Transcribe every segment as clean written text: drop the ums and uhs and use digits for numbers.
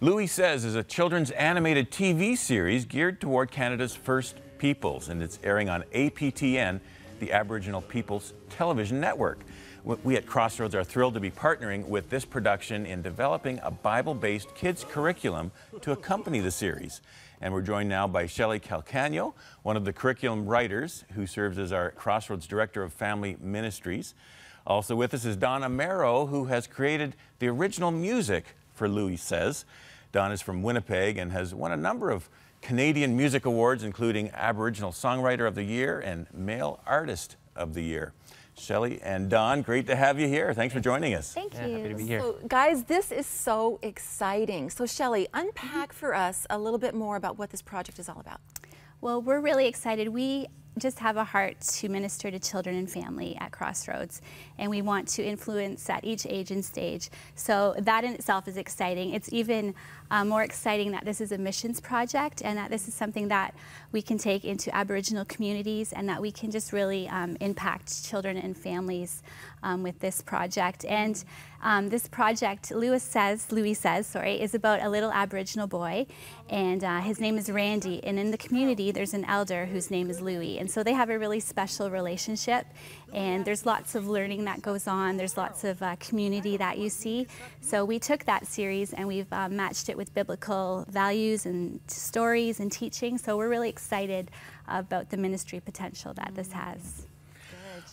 Louis Says is a children's animated TV series geared toward Canada's First Peoples, and it's airing on APTN, the Aboriginal Peoples Television Network. We at Crossroads are thrilled to be partnering with this production in developing a Bible-based kids curriculum to accompany the series. And we're joined now by Shelley Calcagno, one of the curriculum writers who serves as our Crossroads Director of Family Ministries. Also with us is Don Amero, who has created the original music for Louis Says. Don is from Winnipeg and has won a number of Canadian music awards, including Aboriginal Songwriter of the Year and Male Artist of the Year. Shelley and Don, great to have you here. Thanks for joining us. Thank you. Happy to be here. So, guys, this is so exciting. So, Shelley, unpack for us a little bit more about what this project is all about. Well, we're really excited. We just have a heart to minister to children and family at Crossroads, and we want to influence at each age and stage. So that in itself is exciting. It's even more exciting that this is a missions project and that this is something that we can take into Aboriginal communities and that we can just really impact children and families with this project. And this project, Louis Says, is about a little Aboriginal boy, and his name is Randy, and in the community there's an elder whose name is Louis, and so they have a really special relationship, and there's lots of learning that goes on, there's lots of community that you see. So we took that series and we've matched it with biblical values and stories and teaching, so we're really excited about the ministry potential that this has.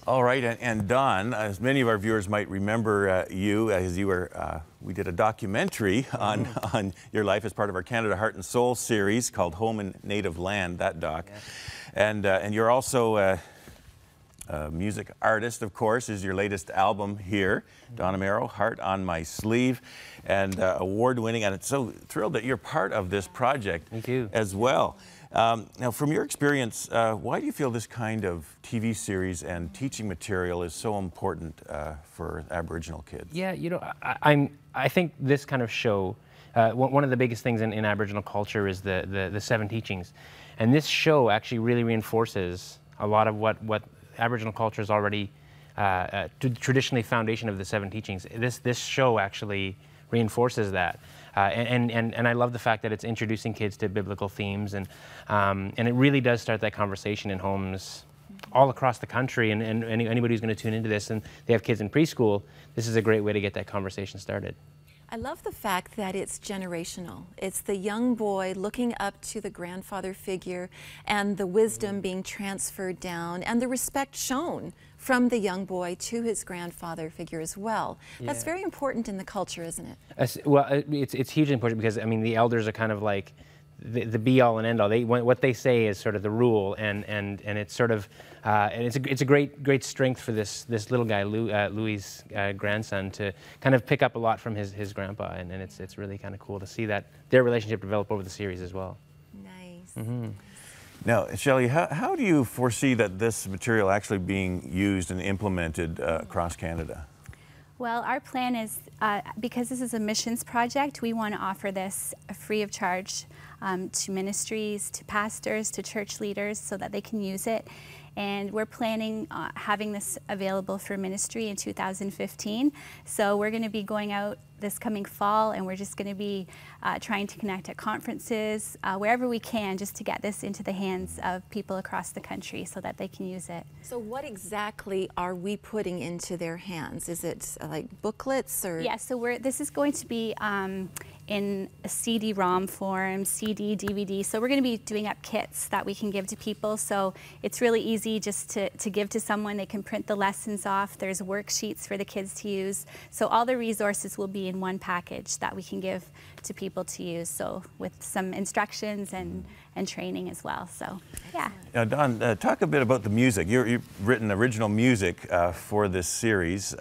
All right, and Don, as many of our viewers might remember you, as you were, we did a documentary on your life as part of our Canada Heart and Soul series called Home and Native Land, that doc. Yeah. And you're also a music artist, of course, is your latest album here, Don Amero, Heart on My Sleeve, and award-winning, and it's so thrilled that you're part of this project as well. Now, from your experience, why do you feel this kind of TV series and teaching material is so important for Aboriginal kids? Yeah, you know, I think this kind of show, one of the biggest things in Aboriginal culture is the seven teachings. And this show actually really reinforces a lot of what Aboriginal culture is already traditionally foundation of the seven teachings. This show actually reinforces that. And I love the fact that it's introducing kids to biblical themes, and it really does start that conversation in homes all across the country, and anybody who's going to tune into this and they have kids in preschool, this is a great way to get that conversation started. I love the fact that it's generational. It's the young boy looking up to the grandfather figure and the wisdom being transferred down and the respect shown from the young boy to his grandfather figure as well. Yeah. That's very important in the culture, isn't it? Well, it's hugely important because, I mean, the elders are kind of like the be-all and end-all. What they say is sort of the rule, and it's sort of and it's a great strength for this little guy, Louis' grandson, to kind of pick up a lot from his grandpa, and it's really kind of cool to see that their relationship develop over the series as well. Nice. Mm-hmm. Now, Shelley, how do you foresee that this material actually being used and implemented across Canada? Well, our plan is, because this is a missions project, we want to offer this free of charge to ministries, to pastors, to church leaders, so that they can use it. And we're planning having this available for ministry in 2015. So we're going to be going out this coming fall, and we're just going to be trying to connect at conferences, wherever we can, just to get this into the hands of people across the country so that they can use it. So what exactly are we putting into their hands? Is it like booklets or? Yeah, so this is going to be in a CD-ROM form, CD, DVD. So we're going to be doing up kits that we can give to people. So it's really easy just to give to someone. They can print the lessons off. There's worksheets for the kids to use. So all the resources will be in one package that we can give to people to use. So with some instructions and training as well. So yeah. Now, Don, talk a bit about the music. You've written original music for this series.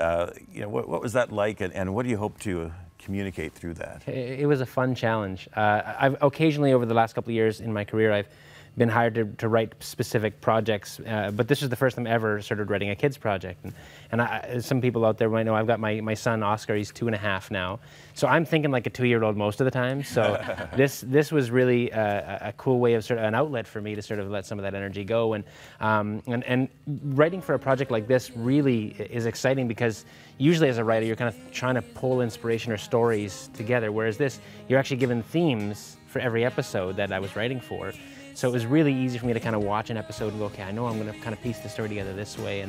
You know, what was that like, and what do you hope to communicate through that? It was a fun challenge. I've occasionally, over the last couple of years in my career, I've been hired to write specific projects, but this is the first time I ever started writing a kids project. And some people out there might know I've got my son Oscar. He's 2.5 now, so I'm thinking like a 2-year-old most of the time. So this was really a cool way of sort of an outlet for me to sort of let some of that energy go. And writing for a project like this really is exciting, because usually as a writer you're kind of trying to pull inspiration or stories together, whereas this, you're actually given themes for every episode that I was writing for. So it was really easy for me to kind of watch an episode and go, okay, I know I'm going to kind of piece the story together this way.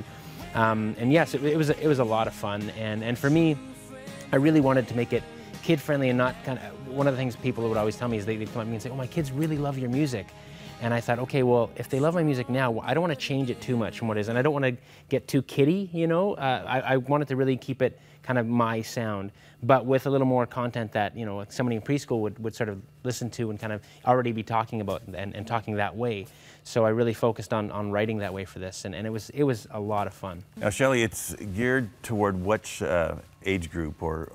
And yes, it was a lot of fun. And for me, I really wanted to make it kid-friendly and not kind of, one of the things people would always tell me is they'd come up to me and say, oh, my kids really love your music. And I thought, okay, well, if they love my music now, I don't want to change it too much from what it is. And I don't want to get too kiddie, you know. I wanted to really keep it kind of my sound, but with a little more content that, you know, somebody in preschool would sort of listen to and kind of already be talking about and talking that way. So I really focused on writing that way for this, and it was a lot of fun. Now, Shelley, it's geared toward which age group, or?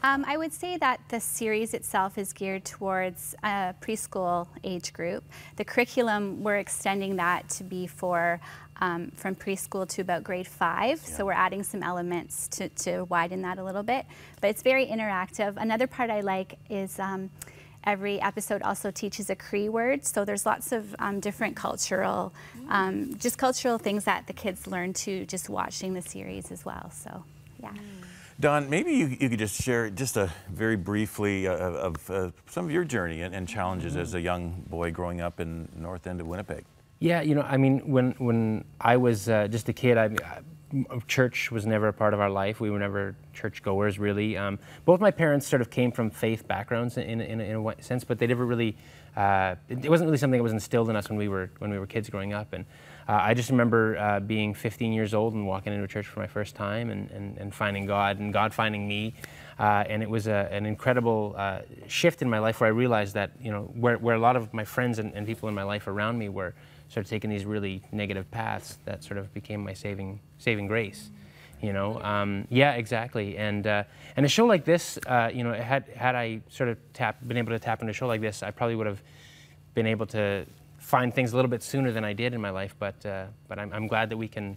I would say that the series itself is geared towards a preschool age group. The curriculum, we're extending that to be for from preschool to about grade 5. Yeah. So we're adding some elements to widen that a little bit. But it's very interactive. Another part I like is every episode also teaches a Cree word. So there's lots of different cultural, just cultural things that the kids learn to just watching the series as well. So, yeah. Don, maybe you could just share just very briefly of some of your journey and challenges as a young boy growing up in north end of Winnipeg. Yeah, you know, I mean, when I was just a kid, church was never a part of our life. We were never churchgoers, really. Both my parents sort of came from faith backgrounds in a sense, but they never really. It wasn't really something that was instilled in us when we were kids growing up. And I just remember being 15 years old and walking into a church for my first time and finding God and God finding me. And it was an incredible shift in my life where I realized that, you know, where a lot of my friends and people in my life around me were sort of taking these really negative paths, that sort of became my saving grace. You know, yeah, exactly. And a show like this, you know, had I sort of been able to tap into a show like this, I probably would have been able to find things a little bit sooner than I did in my life. But I'm glad that we can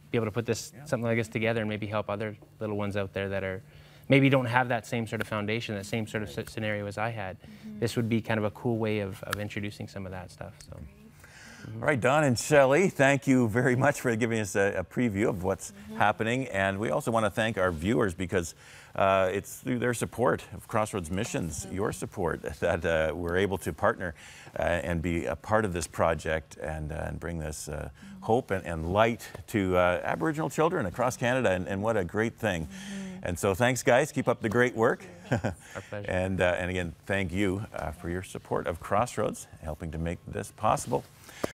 be able to put something like this together and maybe help other little ones out there that are maybe don't have that same sort of foundation, that same sort of scenario as I had. Mm-hmm. This would be kind of a cool way of introducing some of that stuff. So. All right, Don and Shelley, thank you very much for giving us a preview of what's happening. And we also want to thank our viewers, because it's through their support of Crossroads Missions, your support, that we're able to partner and be a part of this project and bring this hope and light to Aboriginal children across Canada. And what a great thing. And so thanks, guys. Keep up the great work. Our pleasure. And again, thank you for your support of Crossroads, helping to make this possible.